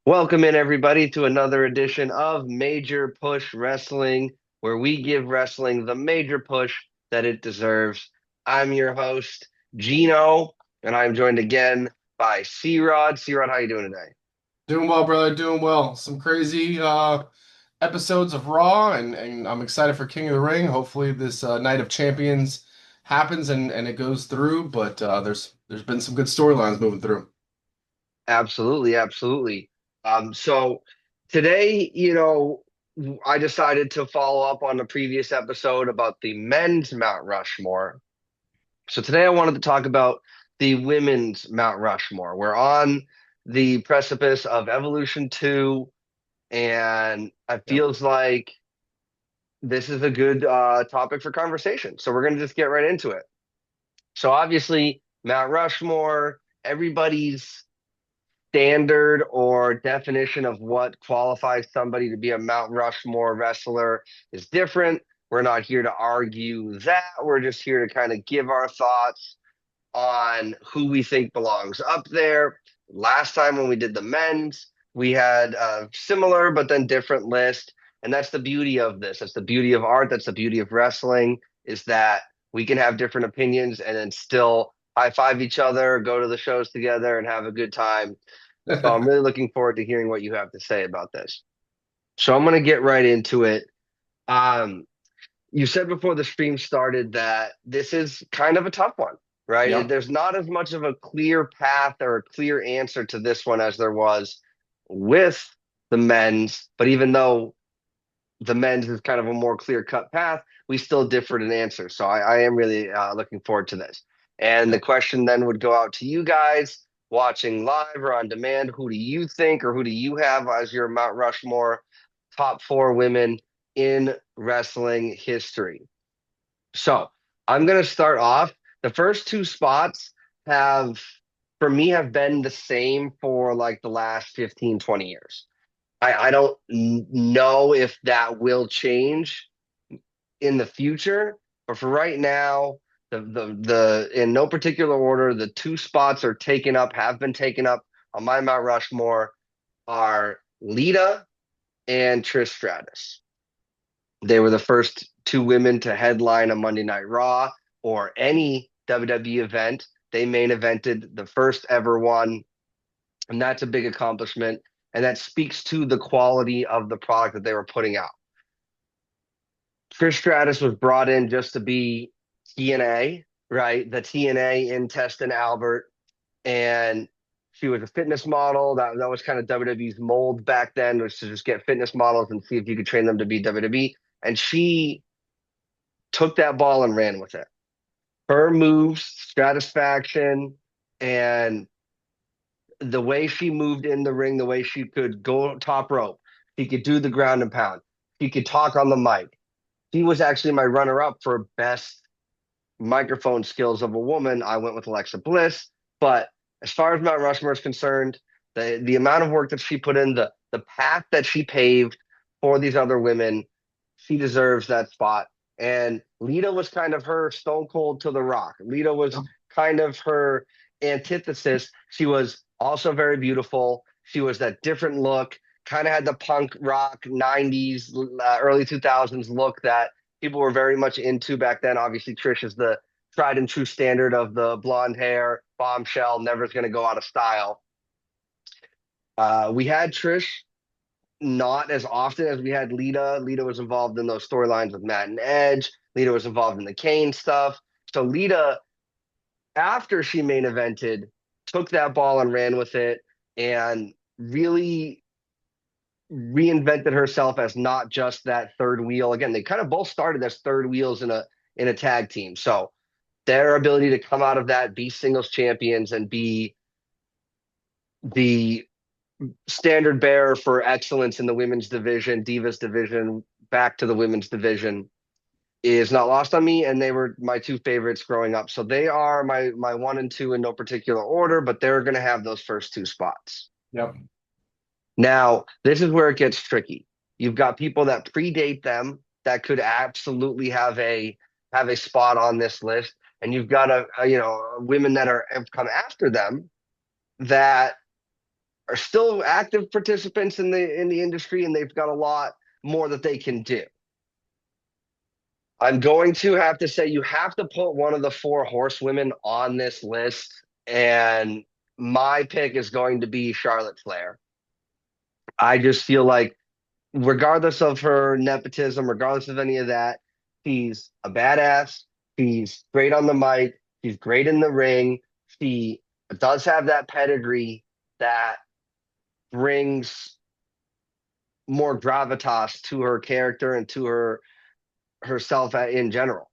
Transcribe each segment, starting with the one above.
Welcome in, everybody, to another edition of Major Push Wrestling, where we give wrestling the major push that it deserves. I'm your host, Gino, and I'm joined again by C-Rod. C-Rod, how you doing today? Doing well, brother. Doing well. Some crazy episodes of Raw, and I'm excited for King of the Ring. Hopefully, this Night of Champions happens and it goes through. But there's been some good storylines moving through. Absolutely, absolutely. So today, I decided to follow up on the previous episode about the men's Mount Rushmore. So today I wanted to talk about the women's Mount Rushmore. We're on the precipice of Evolution 2, and it Yep. feels like this is a good topic for conversation. So we're going to just get right into it. So obviously, Mount Rushmore, everybody's standard or definition of what qualifies somebody to be a Mount Rushmore wrestler is different. We're not here to argue that. We're just here to kind of give our thoughts on who we think belongs up there. Last time when we did the men's, we had a similar but then different list. And that's the beauty of this. That's the beauty of art. That's the beauty of wrestling is that we can have different opinions and then still high five each other, go to the shows together, and have a good time. So I'm really looking forward to hearing what you have to say about this. So I'm going to get right into it. Um, you said before the stream started that this is kind of a tough one, right? Yep. There's not as much of a clear path or a clear answer to this one as there was with the men's. But even though the men's is kind of a more clear cut path, we still differed in answer. So I am really looking forward to this. And the Yep. question then would go out to you guys watching live or on demand. Who do you think or who do you have as your Mount Rushmore top four women in wrestling history? So I'm going to start off. The first two spots have, for me, have been the same for like the last 15, 20 years. I don't know if that will change in the future, but for right now, the in no particular order, the two spots are taken up, have been taken up on my Mount Rushmore are Lita and Trish Stratus. They were the first two women to headline a Monday Night Raw or any WWE event. They main evented the first ever one, and that's a big accomplishment. And that speaks to the quality of the product that they were putting out. Trish Stratus was brought in just to be TNA, right? The TNA in Test and Albert. And she was a fitness model. That was kind of WWE's mold back then, was to just get fitness models and see if you could train them to be WWE. And she took that ball and ran with it. Her moves, Stratisfaction, and the way she moved in the ring, the way she could go top rope, she could do the ground and pound, she could talk on the mic. She was actually my runner up for best microphone skills of a woman. I went with Alexa Bliss. But as far as Mount Rushmore is concerned, the amount of work that she put in, the path that she paved for these other women, she deserves that spot. And Lita was kind of her Stone Cold to the Rock. Lita was Yep. kind of her antithesis. She was also very beautiful. She was that different look, kind of had the punk rock 90s, early 2000s look that people were very much into back then. Obviously, Trish is the tried and true standard of the blonde hair, bombshell, never is going to go out of style. We had Trish not as often as we had Lita. Lita was involved in those storylines with Matt and Edge. Lita was involved in the Kane stuff. So Lita, after she main evented, took that ball and ran with it and really reinvented herself as not just that third wheel. Again, they kind of both started as third wheels in a tag team. So their ability to come out of that, be singles champions, and be the standard bearer for excellence in the women's division, Divas division, back to the women's division is not lost on me. And they were my two favorites growing up. So they are my one and two in no particular order, but they're going to have those first two spots. Yep. Now, this is where it gets tricky. You've got people that predate them that could absolutely have a spot on this list, and you've got women that are have come after them that are still active participants in the industry, and they've got a lot more that they can do. I'm going to have to say you have to put one of the four horsewomen on this list, and my pick is going to be Charlotte Flair. I just feel like, regardless of her nepotism, regardless of any of that, she's a badass. She's great on the mic. She's great in the ring. She does have that pedigree that brings more gravitas to her character and to herself in general.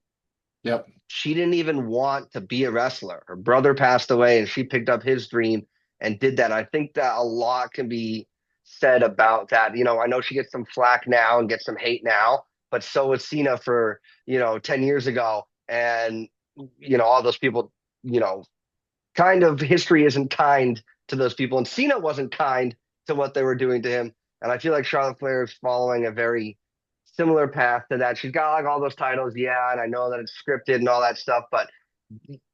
Yep. She didn't even want to be a wrestler. Her brother passed away and she picked up his dream and did that. I think that a lot can be said about that. I know she gets some flack now and gets some hate now, but so was Cena for, 10 years ago. And, all those people, you know, kind of history isn't kind to those people. And Cena wasn't kind to what they were doing to him. And I feel like Charlotte Flair is following a very similar path to that. She's got like all those titles, yeah, and I know that it's scripted and all that stuff, but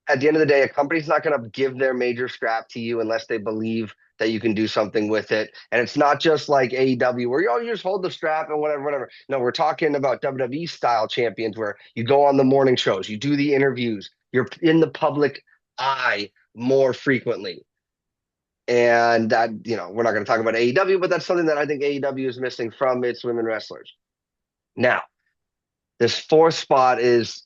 at the end of the day, a company's not going to give their major scrap to you unless they believe that you can do something with it. And it's not just like AEW where you just hold the strap and whatever, whatever. No, we're talking about WWE style champions where you go on the morning shows, you do the interviews, you're in the public eye more frequently. And that, we're not going to talk about AEW, but that's something that I think AEW is missing from its women wrestlers. Now, this fourth spot is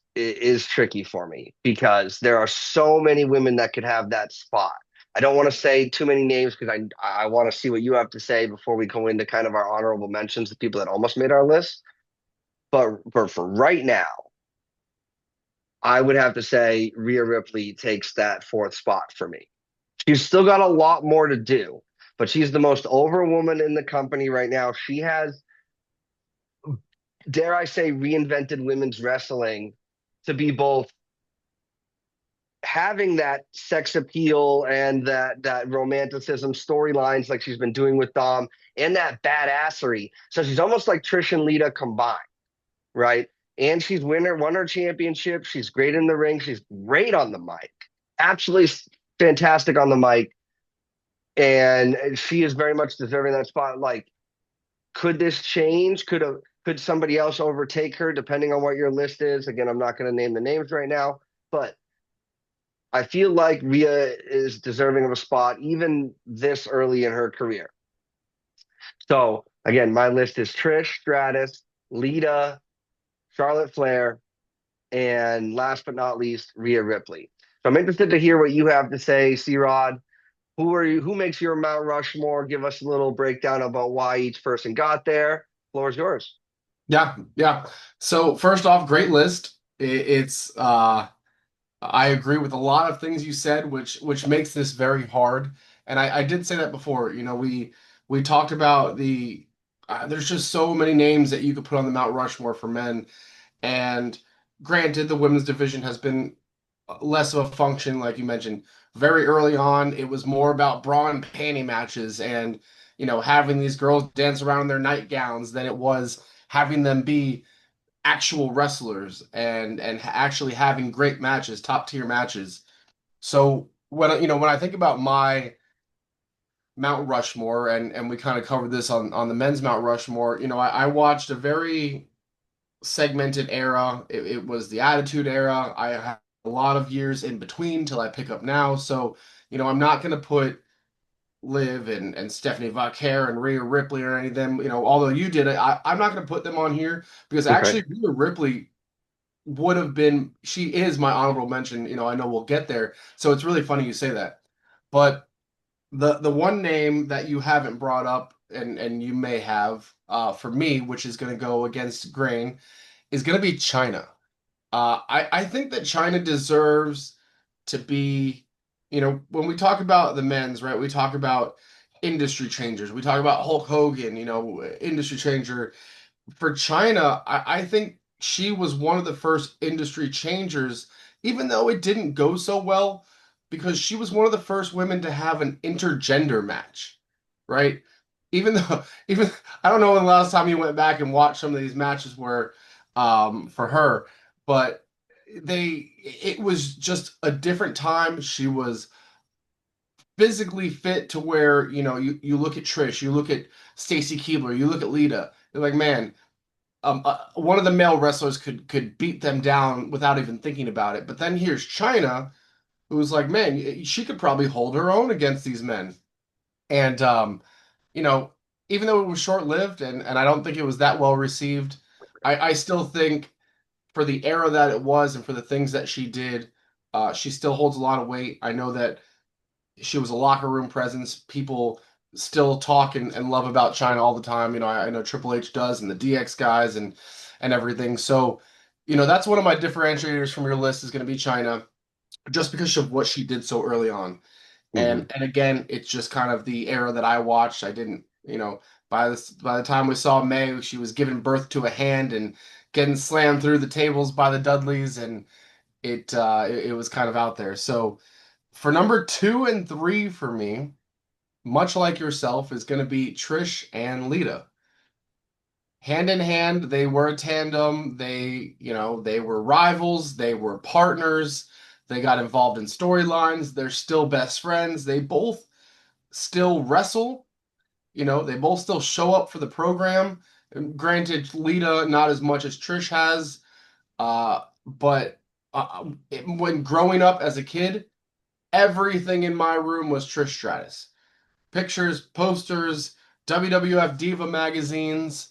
tricky for me because there are so many women that could have that spot. I don't want to say too many names because I want to see what you have to say before we go into kind of our honorable mentions, the people that almost made our list. But for right now, I would have to say Rhea Ripley takes that fourth spot for me. She's still got a lot more to do, but she's the most over woman in the company right now. She has, dare I say, reinvented women's wrestling to be both having that sex appeal and that romanticism storylines like she's been doing with Dom and that badassery. So she's almost like Trish and Lita combined, right? And she's won her championship. She's great in the ring. She's great on the mic. Absolutely fantastic on the mic. And she is very much deserving of that spot. Like, could this change? Could somebody else overtake her depending on what your list is? Again, I'm not going to name the names right now, but I feel like Rhea is deserving of a spot even this early in her career. So again, my list is Trish Stratus, Lita, Charlotte Flair, and last but not least, Rhea Ripley. So I'm interested to hear what you have to say, C Rod. Who makes your Mount Rushmore? Give us a little breakdown about why each person got there. Floor is yours. Yeah, yeah. So first off, great list. It's I agree with a lot of things you said, which makes this very hard. And I did say that before. We talked about there's just so many names that you could put on the Mount Rushmore for men. And granted, the women's division has been less of a function, like you mentioned. Very early on, it was more about bra and panty matches and having these girls dance around in their nightgowns than it was having them be actual wrestlers and actually having great matches, top tier matches. So when I think about my Mount Rushmore and we kind of covered this on the men's Mount Rushmore, I watched a very segmented era. It was the Attitude Era. I had a lot of years in between till I pick up now. So I'm not going to put Liv and Stephanie Vaquer and Rhea Ripley or any of them. Although you did it, I'm not going to put them on here because Okay. actually Rhea Ripley would have been, she is my honorable mention. I know we'll get there. So it's really funny you say that. But the one name that you haven't brought up and you may have for me, which is going to go against grain, is going to be China. I think that China deserves to be, when we talk about the men's, right? We talk about industry changers. We talk about Hulk Hogan, industry changer. For China, I think she was one of the first industry changers, even though it didn't go so well, because she was one of the first women to have an intergender match, right? Even though, even I don't know when the last time you went back and watched some of these matches were for her, but it was just a different time. She was physically fit to where, you look at Trish, you look at Stacy Keibler, you look at Lita. They're like, man, one of the male wrestlers could beat them down without even thinking about it. But then here's China, who's like, man, she could probably hold her own against these men. And you know, even though it was short-lived and I don't think it was that well received, I still think for the era that it was and for the things that she did, she still holds a lot of weight. I know that she was a locker room presence. People still talk and love about China all the time. I know Triple H does and the DX guys and everything. So, that's one of my differentiators from your list is going to be China, just because of what she did so early on. Hmm. And again, it's just kind of the era that I watched. I didn't, by the time we saw May, she was giving birth to a hand and getting slammed through the tables by the Dudleys, and it was kind of out there. So for number two and three for me, much like yourself, is going to be Trish and Lita. Hand in hand, they were a tandem. They were rivals, they were partners. They got involved in storylines. They're still best friends. They both still wrestle. They both still show up for the program. And granted, Lita not as much as Trish has, but when growing up as a kid, everything in my room was Trish Stratus. Pictures, posters, WWF Diva magazines.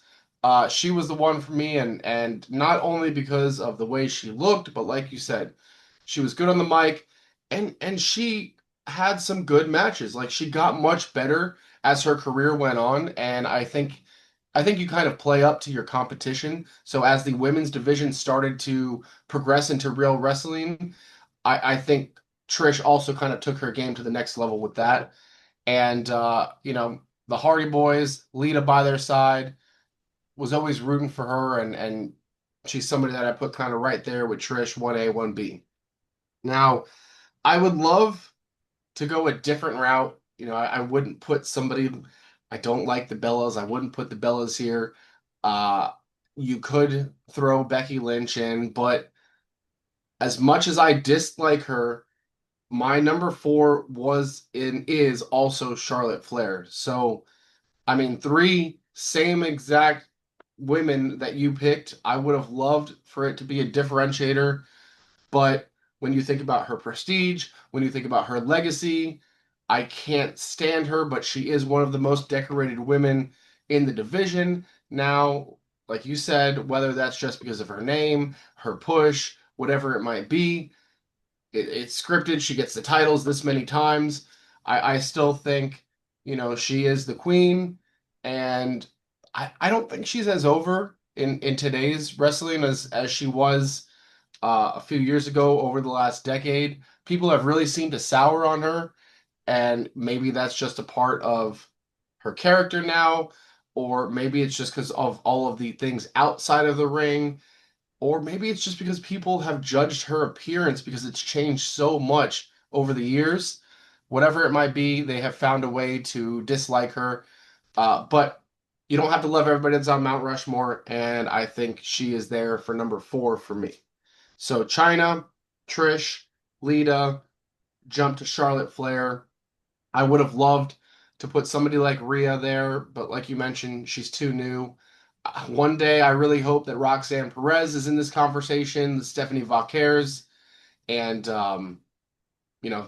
She was the one for me, and not only because of the way she looked, but like you said, she was good on the mic, and she had some good matches. Like she got much better as her career went on, and I think you kind of play up to your competition. So as the women's division started to progress into real wrestling, I think Trish also kind of took her game to the next level with that. And the Hardy Boys, Lita by their side, was always rooting for her, and she's somebody that I put kind of right there with Trish, 1A, 1B. Now, I would love to go a different route. I wouldn't put somebody. I don't like the Bellas. I wouldn't put the Bellas here. Uh, you could throw Becky Lynch in, but as much as I dislike her, my number four was and is also Charlotte Flair. So, I mean, three same exact women that you picked. I would have loved for it to be a differentiator, but when you think about her prestige, when you think about her legacy, I can't stand her, but she is one of the most decorated women in the division. Now, like you said, whether that's just because of her name, her push, whatever it might be, it's scripted. She gets the titles this many times. I still think, she is the queen, and I don't think she's as over in today's wrestling as she was a few years ago over the last decade. People have really seemed to sour on her, and maybe that's just a part of her character now, or maybe it's just because of all of the things outside of the ring, or maybe it's just because people have judged her appearance because it's changed so much over the years. Whatever it might be, they have found a way to dislike her. But you don't have to love everybody that's on Mount Rushmore, and I think she is there for number four for me. So China, Trish, Lita, jump to Charlotte Flair. I would have loved to put somebody like Rhea there, but like you mentioned, she's too new. One day, I really hope that Roxanne Perez is in this conversation, the Stephanie Valquers, and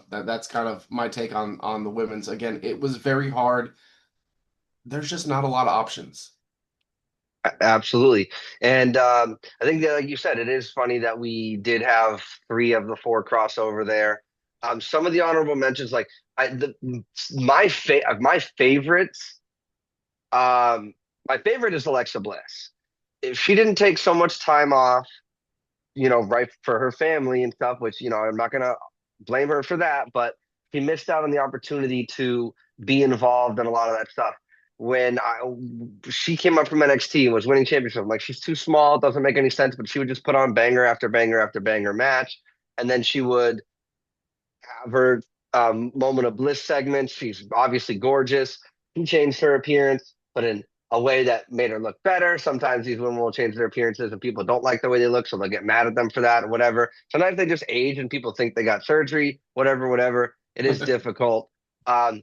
that's kind of my take on the women's. Again, it was very hard. There's just not a lot of options. Absolutely. And I think that, like you said, it is funny that we did have three of the four crossover there. Some of the honorable mentions, like my favorites, um, my favorite is Alexa Bliss. If she didn't take so much time off, right for her family and stuff, which, I'm not gonna blame her for that, but she missed out on the opportunity to be involved in a lot of that stuff. When she came up from NXT and was winning championship, I'm like, she's too small, it doesn't make any sense, but she would just put on banger after banger after banger match, and then she would have her moment of bliss segment. She's obviously gorgeous. She changed her appearance, but in a way that made her look better. Sometimes these women will change their appearances and people don't like the way they look, so they'll get mad at them for that or whatever. Sometimes they just age and people think they got surgery, whatever, whatever. It is difficult. Um,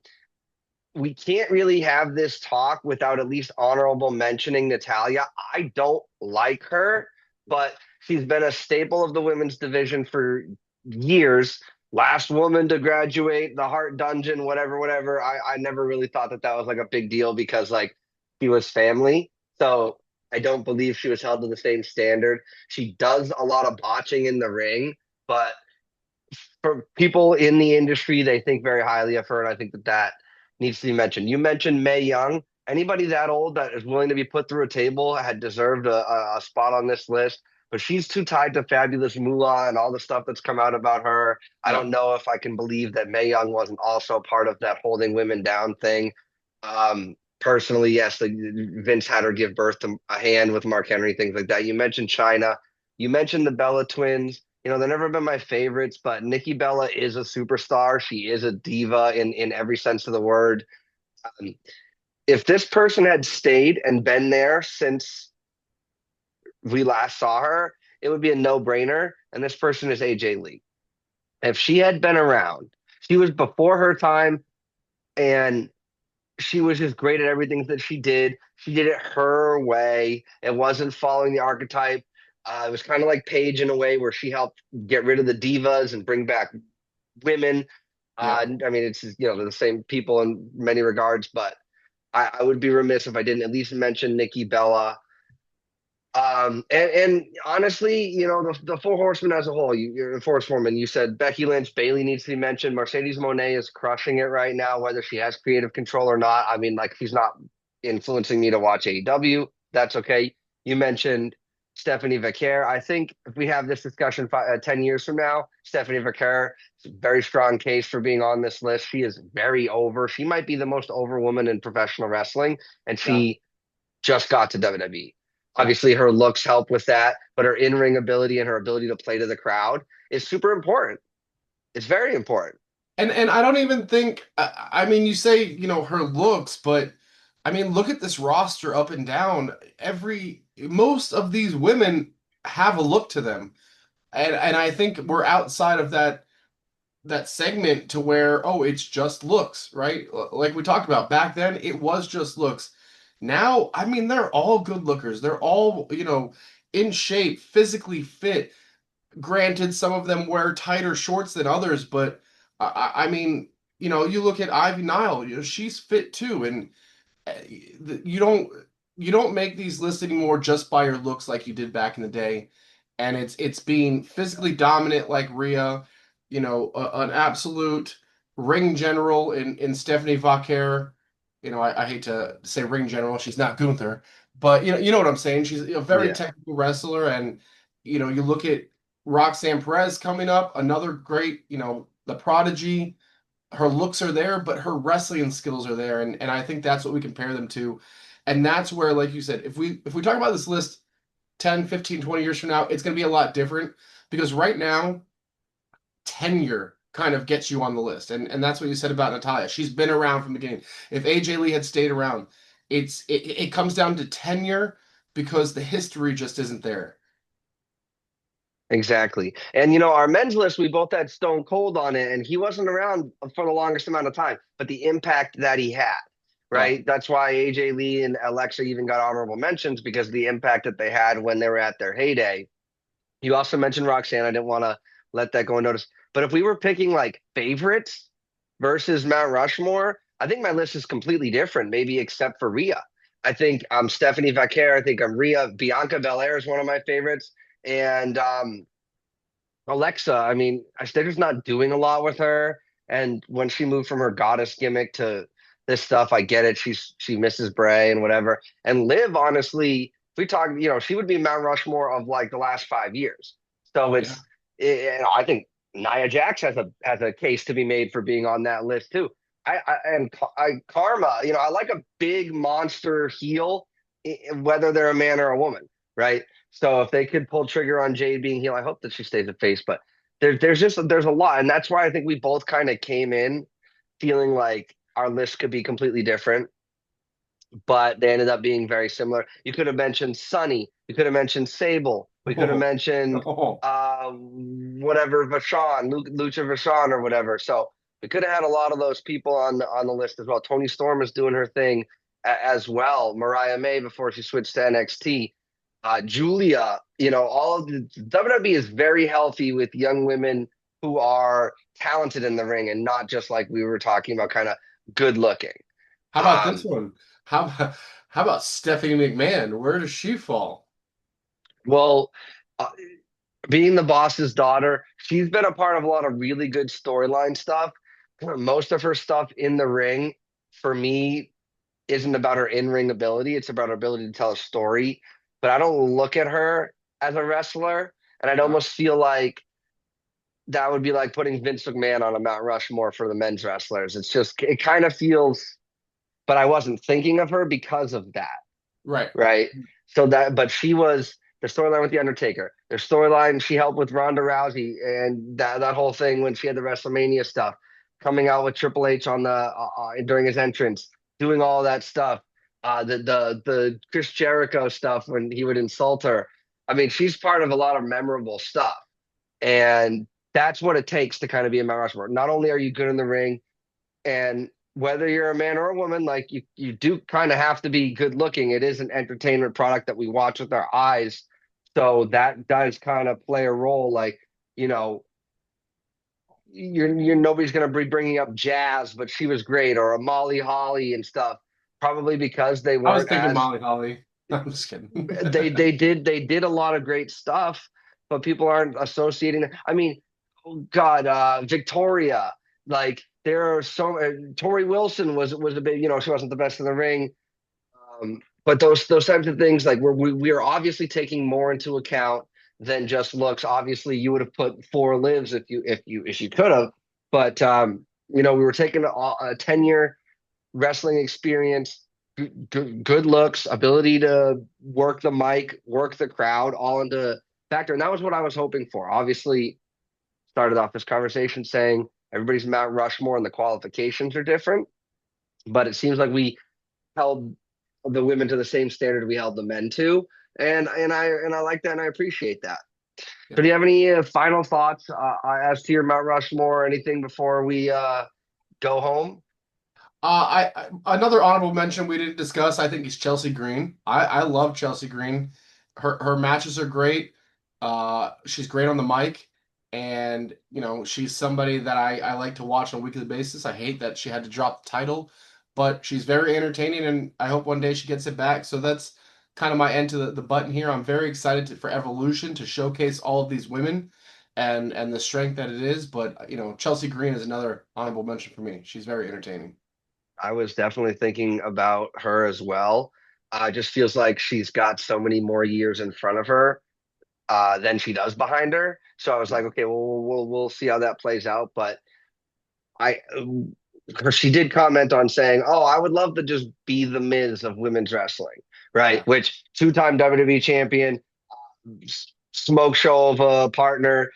we can't really have this talk without at least honorable mentioning Natalia. I don't like her, but she's been a staple of the women's division for years. Last woman to graduate the Heart Dungeon, whatever, whatever. I never really thought that that was like a big deal because like she was family. So I don't believe she was held to the same standard. She does a lot of botching in the ring, but for people in the industry, they think very highly of her, and I think that that needs to be mentioned. You mentioned Mae Young. Anybody that old that is willing to be put through a table had deserved a spot on this list, but she's too tied to Fabulous Moolah and all the stuff that's come out about her. I Yeah, don't know if I can believe that Mae Young wasn't also part of that holding women down thing. Personally, yes, like Vince had her give birth to a hand with Mark Henry, things like that. You mentioned China. You mentioned the Bella twins. You know, they've never been my favorites, but Nikki Bella is a superstar. She is a diva in every sense of the word. Um, if this person had stayed and been there since we last saw her, it would be a no-brainer. And this person is AJ Lee. If she had been around, she was before her time, and she was just great at everything that she did. She did it her way. It wasn't following the archetype. It was kind of like Paige in a way where she helped get rid of the divas and bring back women. yeah. I mean, it's you know they're the same people in many regards, but I would be remiss if I didn't at least mention Nikki Bella. And honestly, you know, the four horsemen as a whole, you're the four horsewoman. You said Becky Lynch, Bailey needs to be mentioned. Mercedes Moné is crushing it right now, whether she has creative control or not. I mean, like she's not influencing me to watch AEW. That's okay. You mentioned Stephanie Vaquer. I think if we have this discussion 10 years from now, Stephanie Vaquer is a very strong case for being on this list. She is very over. She might be the most over woman in professional wrestling, and Yeah, she just got to WWE. yeah. Obviously, her looks help with that, but her in ring ability and her ability to play to the crowd is super important. It's very important. And I don't even think I mean you say, you know, her looks, but I mean look at this roster up and down. Every most of these women have a look to them. And I think we're outside of that segment to where, oh, it's just looks, right? Like we talked about back then, it was just looks. Now, I mean, they're all good lookers. They're all, you know, in shape, physically fit. Granted, some of them wear tighter shorts than others, but I mean, you know, you look at Ivy Nile, you know, she's fit too, and you don't make these lists anymore just by your looks like you did back in the day, and it's being physically dominant like Rhea, you know, an absolute ring general in Stephanie Vaquer. You know, I hate to say ring general, she's not Gunther, but you know what I'm saying. She's a very Yeah, technical wrestler, and you know, you look at Roxanne Perez coming up, another great, you know, the prodigy. Her looks are there, but her wrestling skills are there, and I think that's what we compare them to. And that's where, like you said, if we talk about this list 10, 15, 20 years from now, it's going to be a lot different because right now tenure kind of gets you on the list. And that's what you said about Natalia. She's been around from the beginning. If AJ Lee had stayed around, it comes down to tenure because the history just isn't there. exactly. And you know, our men's list, we both had Stone Cold on it, and he wasn't around for the longest amount of time, but the impact that he had, Yeah. right? That's why AJ Lee and Alexa even got honorable mentions because of the impact that they had when they were at their heyday. You also mentioned Roxanne. I didn't want to let that go unnoticed. But if we were picking like favorites versus Mount Rushmore, I think my list is completely different, maybe except for Rhea. I think I'm Stephanie Vaquer. I think I'm Rhea. Bianca Belair is one of my favorites. And Alexa, I mean, they're just not doing a lot with her. And when she moved from her goddess gimmick to this stuff, I get it. She misses Bray and whatever. And Liv, honestly, if we talk, you know, she would be Mount Rushmore of like the last 5 years. So Yeah. I think Nia Jax has a case to be made for being on that list too. Karma, you know, I like a big monster heel, whether they're a man or a woman, right? So if they could pull trigger on Jade being heel, I hope that she stays a face. But there's a lot, and that's why I think we both kind of came in feeling like our list could be completely different, but they ended up being very similar. You could have mentioned Sunny, you could have mentioned Sable, we could have Oh, mentioned oh, whatever Vachon, Lucha Vachon or whatever. So We could have had a lot of those people on the list as well. Tony Storm is doing her thing as well. Mariah May before she switched to NXT. Julia, all of the WWE is very healthy with young women who are talented in the ring and not just like we were talking about, kind of good looking. How about this Um, one? How about Stephanie McMahon? Where does she fall? well, uh, being the boss's daughter, she's been a part of a lot of really good storyline stuff. Most of her stuff in the ring, for me, isn't about her in-ring ability. It's about her ability to tell a story. But I don't look at her as a wrestler, and I'd No. almost feel like that would be like putting Vince McMahon on a Mount Rushmore for the men's wrestlers. It's just it kind of feels, but I wasn't thinking of her because of that, Right. right? So that, but she was the storyline with the Undertaker. The storyline she helped with Ronda Rousey and that whole thing when she had the WrestleMania stuff, coming out with Triple H on the during his entrance, doing all that stuff. The Chris Jericho stuff when he would insult her. I mean, she's part of a lot of memorable stuff, and that's what it takes to kind of be a Mount Rushmore. Not only are you good in the ring, and whether you're a man or a woman, like you do kind of have to be good looking. It is an entertainment product that we watch with our eyes. So that does kind of play a role. Like, you know, you're nobody's going to be bringing up Jazz, but she was great, or a Molly Holly and stuff, probably because they I was weren't thinking as Molly Holly. I'm just kidding. they did a lot of great stuff, but people aren't associating it. I mean, oh God, Victoria, like there are so Tori Wilson was a bit, she wasn't the best in the ring. But those types of things, like we are obviously taking more into account than just looks. Obviously, you would have put four lives if you could have, but we were taking a 10-year wrestling experience, good looks, ability to work the mic, work the crowd, all into factor. And that was what I was hoping for. Obviously, started off this conversation saying everybody's Mount Rushmore and the qualifications are different, but it seems like we held the women to the same standard we held the men to. And I like that and I appreciate that. So Yeah. do you have any final thoughts as to your Mount Rushmore or anything before we go home? Another honorable mention we didn't discuss, I think, is Chelsea Green. I love Chelsea Green. Her matches are great. She's great on the mic, and she's somebody that I like to watch on a weekly basis. I hate that she had to drop the title, but she's very entertaining, and I hope one day she gets it back. So that's kind of my end to the button here. I'm very excited for Evolution to showcase all of these women and the strength that it is. But Chelsea Green is another honorable mention for me. She's very entertaining. I was definitely thinking about her as well. Just feels like she's got so many more years in front of her than she does behind her. So I was like, okay, well, we'll see how that plays out. But I, she did comment on saying, "Oh, I would love to just be the Miz of women's wrestling," right? Yeah. Which two-time WWE champion, smoke show of a partner,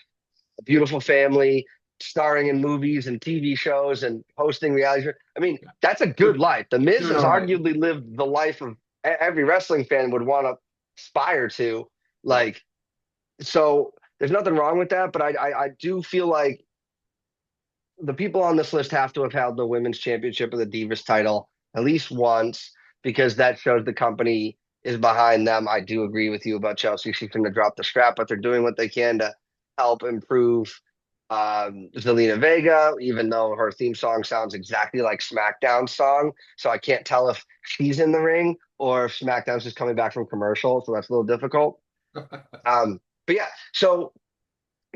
a beautiful family, starring in movies and TV shows and hosting reality shows. I mean, that's a good Do, life. The Miz doing has all right. arguably lived the life of every wrestling fan would want to aspire to. Right. Like, so there's nothing wrong with that, but I do feel like the people on this list have to have held the women's championship or the Divas title at least once because that shows the company is behind them. I do agree with you about Chelsea. She's going to drop the strap, but they're doing what they can to help improve Zelina Vega, even though her theme song sounds exactly like SmackDown's song. So I can't tell if she's in the ring or if SmackDown's just coming back from commercial. So that's a little difficult. But yeah, so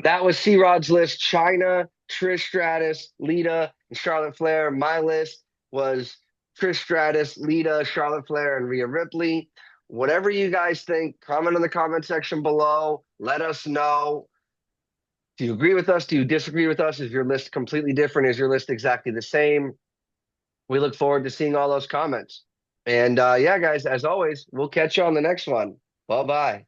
that was C Rod's list. China, Trish Stratus, Lita, and Charlotte Flair. My list was Trish Stratus, Lita, Charlotte Flair, and Rhea Ripley. Whatever you guys think, comment in the comment section below. Let us know. Do you agree with us? Do you disagree with us? Is your list completely different? Is your list exactly the same? We look forward to seeing all those comments. And yeah, guys, as always, we'll catch you on the next one. Bye bye.